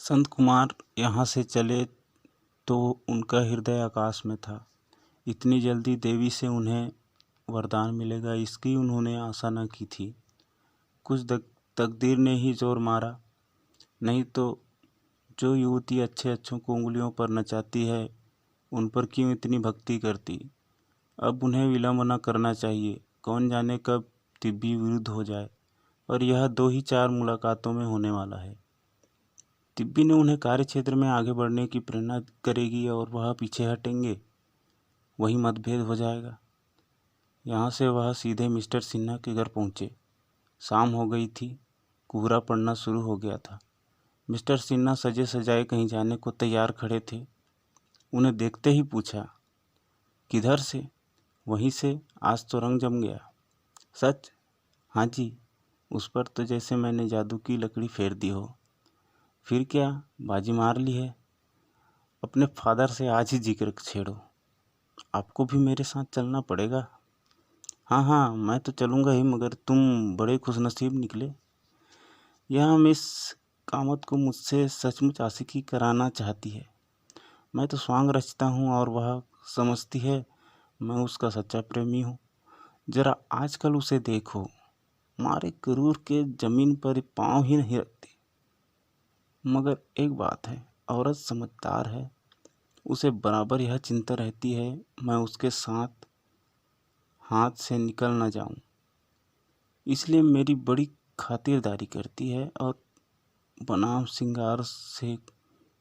संत कुमार यहाँ से चले तो उनका हृदय आकाश में था। इतनी जल्दी देवी से उन्हें वरदान मिलेगा इसकी उन्होंने आशा न की थी। कुछ तकदीर ने ही जोर मारा, नहीं तो जो युवती अच्छे अच्छों को उंगलियों पर नचाती है उन पर क्यों इतनी भक्ति करती। अब उन्हें विलंब न करना चाहिए, कौन जाने कब तिब्बी विरुद्ध हो जाए, और यह 2 ही 4 मुलाकातों में होने वाला है। तिब्बी ने उन्हें कार्य क्षेत्र में आगे बढ़ने की प्रेरणा करेगी और वह पीछे हटेंगे, वही मतभेद हो जाएगा। यहाँ से वह सीधे मिस्टर सिन्हा के घर पहुँचे। शाम हो गई थी, कोहरा पड़ना शुरू हो गया था। मिस्टर सिन्हा सजे सजाए कहीं जाने को तैयार खड़े थे। उन्हें देखते ही पूछा, किधर से? वहीं से, आज तो रंग जम गया। सच? हाँ जी, उस पर तो जैसे मैंने जादू की लकड़ी फेर दी हो। फिर क्या बाजी मार ली है? अपने फादर से आज ही जिक्र छेड़ो। आपको भी मेरे साथ चलना पड़ेगा। हाँ हाँ, मैं तो चलूँगा ही, मगर तुम बड़े खुशनसीब निकले। यह मिस कामत को मुझसे सचमुच आशिकी कराना चाहती है। मैं तो स्वांग रचता हूँ और वह समझती है मैं उसका सच्चा प्रेमी हूँ। जरा आजकल उसे देखो, मारे क्रूर के जमीन पर पाँव ही नहीं रखती। मगर एक बात है, औरत समझदार है, उसे बराबर यह चिंता रहती है मैं उसके साथ हाथ से निकल न जाऊं, इसलिए मेरी बड़ी खातिरदारी करती है और बनाम सिंगार से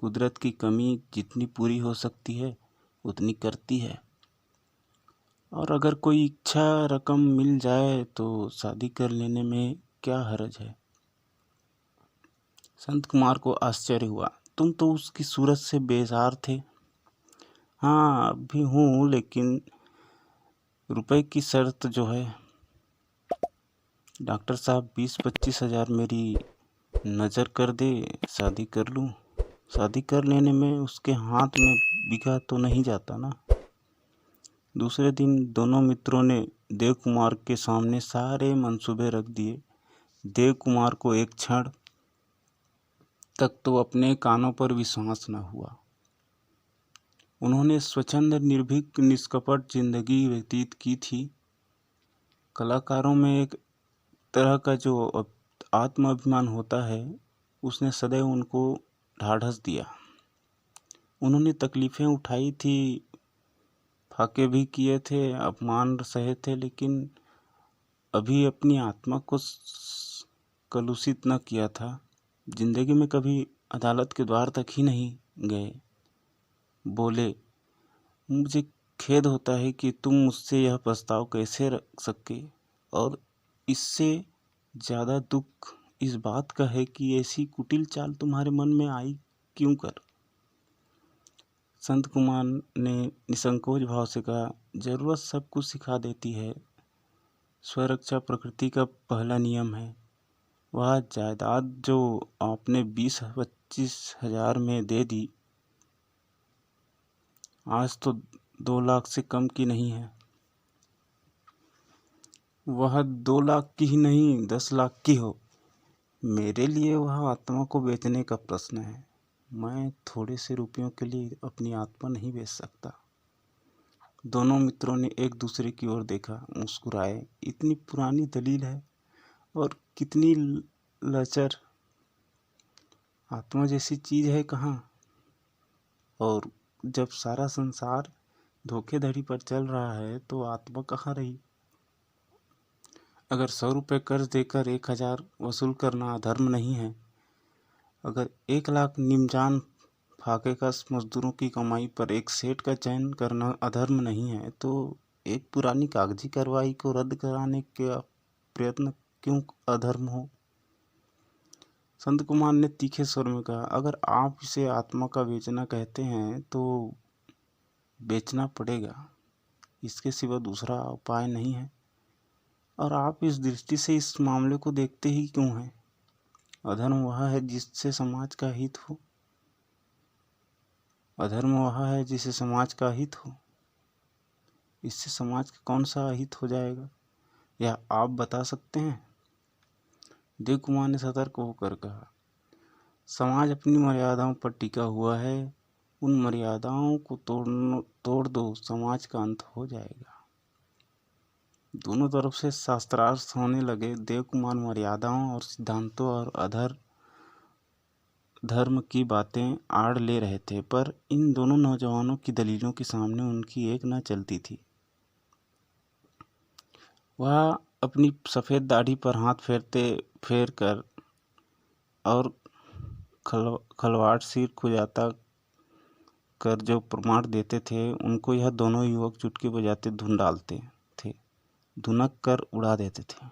कुदरत की कमी जितनी पूरी हो सकती है उतनी करती है। और अगर कोई इच्छा रकम मिल जाए तो शादी कर लेने में क्या हर्ज है। संत कुमार को आश्चर्य हुआ, तुम तो उसकी सूरत से बेजार थे। हाँ, अभी हूँ, लेकिन रुपए की शर्त जो है। डॉक्टर साहब, 20-25 हज़ार मेरी नज़र कर दे, शादी कर लूँ। शादी कर लेने में उसके हाथ में बिका तो नहीं जाता ना। दूसरे दिन दोनों मित्रों ने देव कुमार के सामने सारे मंसूबे रख दिए। देव कुमार को एक क्षण तक तो अपने कानों पर विश्वास न हुआ। उन्होंने स्वच्छंद, निर्भीक, निष्कपट जिंदगी व्यतीत की थी। कलाकारों में एक तरह का जो आत्माभिमान होता है, उसने सदैव उनको ढाढ़स दिया। उन्होंने तकलीफ़ें उठाई थी, फाके भी किए थे, अपमान सहे थे, लेकिन अभी अपनी आत्मा को कलुषित न किया था। जिंदगी में कभी अदालत के द्वार तक ही नहीं गए। बोले, मुझे खेद होता है कि तुम मुझसे यह प्रस्ताव कैसे रख सके, और इससे ज़्यादा दुख इस बात का है कि ऐसी कुटिल चाल तुम्हारे मन में आई क्यों कर। संत कुमार ने निसंकोच भाव से कहा, जरूरत सब कुछ सिखा देती है। स्वरक्षा प्रकृति का पहला नियम है। वह जायदाद जो आपने 20-25 हज़ार में दे दी, आज तो 2 लाख से कम की नहीं है। वह 2 लाख की ही नहीं, 10 लाख की हो, मेरे लिए वह आत्मा को बेचने का प्रश्न है। मैं थोड़े से रुपयों के लिए अपनी आत्मा नहीं बेच सकता। दोनों मित्रों ने एक दूसरे की ओर देखा, मुस्कुराए। इतनी पुरानी दलील है और कितनी लचर। आत्मा जैसी चीज है कहाँ। और जब सारा संसार धोखेधड़ी पर चल रहा है तो आत्मा कहाँ रही। अगर 100 रुपये कर्ज देकर 1000 वसूल करना अधर्म नहीं है, अगर 1 लाख निमजान फाके का मजदूरों की कमाई पर एक सेठ का चयन करना अधर्म नहीं है, तो एक पुरानी कागजी कार्रवाई को रद्द कराने का प्रयत्न क्यों अधर्म हो। संत कुमार ने तीखे स्वर में कहा, अगर आप इसे आत्मा का बेचना कहते हैं तो बेचना पड़ेगा, इसके सिवा दूसरा उपाय नहीं है। और आप इस दृष्टि से इस मामले को देखते ही क्यों हैं। अधर्म वह है जिससे समाज का हित हो। अधर्म वह है जिसे समाज का हित हो। इससे समाज का कौन सा हित हो जाएगा, यह आप बता सकते हैं। देव कुमार ने सतर्क होकर कहा, समाज अपनी मर्यादाओं पर टिका हुआ है, उन मर्यादाओं को तोड़ दो, समाज का अंत हो जाएगा। दोनों तरफ से शास्त्रार्थ होने लगे। देवकुमार मर्यादाओं और सिद्धांतों और धर्म की बातें आड़ ले रहे थे, पर इन दोनों नौजवानों की दलीलों के सामने उनकी एक न चलती थी। वह अपनी सफ़ेद दाढ़ी पर हाथ फेर कर और खलवाड़ सिर खुजाता कर जो प्रमाण देते थे, उनको यह दोनों युवक चुटकी बजाते धुन डालते थे, धुनक कर उड़ा देते थे।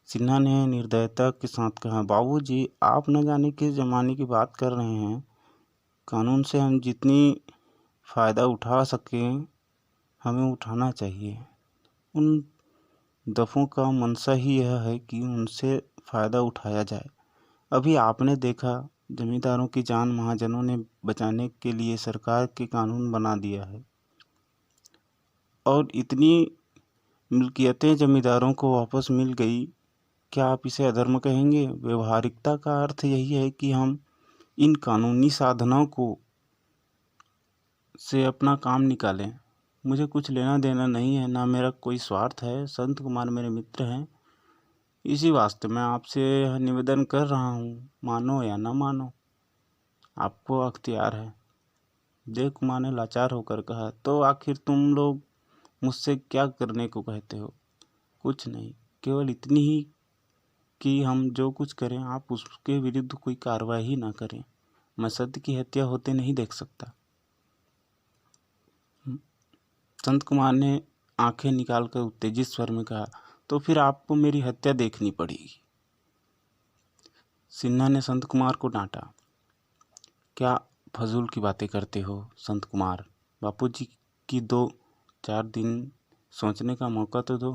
सिन्हा ने निर्दयता के साथ कहा, बाबूजी, आप न जाने किस जमाने की बात कर रहे हैं। कानून से हम जितनी फ़ायदा उठा सकें हमें उठाना चाहिए। उन दफों का मंशा ही यह है कि उनसे फ़ायदा उठाया जाए। अभी आपने देखा, जमींदारों की जान महाजनों ने बचाने के लिए सरकार के कानून बना दिया है, और इतनी मिल्कियतें जमींदारों को वापस मिल गई। क्या आप इसे अधर्म कहेंगे? व्यवहारिकता का अर्थ यही है कि हम इन कानूनी साधनों से अपना काम निकालें। मुझे कुछ लेना देना नहीं है, ना मेरा कोई स्वार्थ है। संत कुमार मेरे मित्र हैं, इसी वास्ते मैं आपसे यह निवेदन कर रहा हूँ, मानो या न मानो, आपको अख्तियार है। देव कुमार ने लाचार होकर कहा, तो आखिर तुम लोग मुझसे क्या करने को कहते हो? कुछ नहीं, केवल इतनी ही कि हम जो कुछ करें आप उसके विरुद्ध कोई कार्रवाई ना करें। मैं सत्य की हत्या होते नहीं देख सकता। संत कुमार ने आंखें निकालकर उत्तेजित स्वर में कहा, तो फिर आपको मेरी हत्या देखनी पड़ेगी। सिन्हा ने संत कुमार को डांटा, क्या फजूल की बातें करते हो संत कुमार? बापूजी की 2-4 दिन सोचने का मौका तो दो।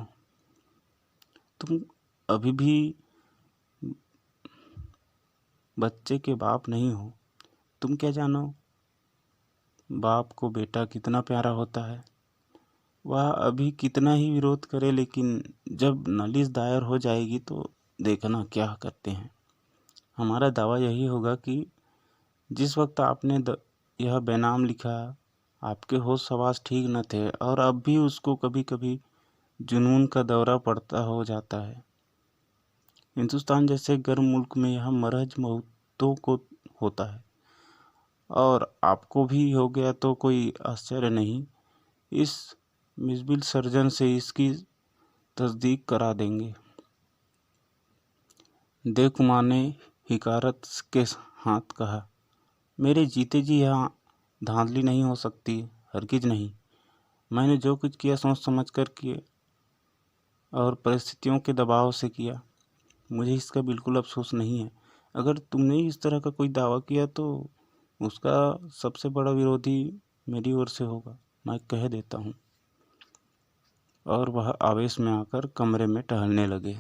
तुम अभी भी बच्चे के बाप नहीं हो। तुम क्या जानो बाप को बेटा कितना प्यारा होता है। वह अभी कितना ही विरोध करे, लेकिन जब नालिश दायर हो जाएगी तो देखना क्या करते हैं। हमारा दावा यही होगा कि जिस वक्त आपने यह बेनाम लिखा, आपके होश हवास ठीक न थे, और अब भी उसको कभी कभी जुनून का दौरा पड़ता हो जाता है। हिंदुस्तान जैसे गर्म मुल्क में यह मरहज बहुतों को होता है, और आपको भी हो गया तो कोई आश्चर्य नहीं। इस मिसबिल सर्जन से इसकी तस्दीक करा देंगे। देव कुमार ने हिकारत के हाथ कहा, मेरे जीते जी यहाँ धांधली नहीं हो सकती, हरगिज नहीं। मैंने जो कुछ किया सोच समझ कर किया और परिस्थितियों के दबाव से किया। मुझे इसका बिल्कुल अफसोस नहीं है। अगर तुमने इस तरह का कोई दावा किया तो उसका सबसे बड़ा विरोधी मेरी ओर से होगा, मैं कह देता हूँ। और वह आवेश में आकर कमरे में टहलने लगे।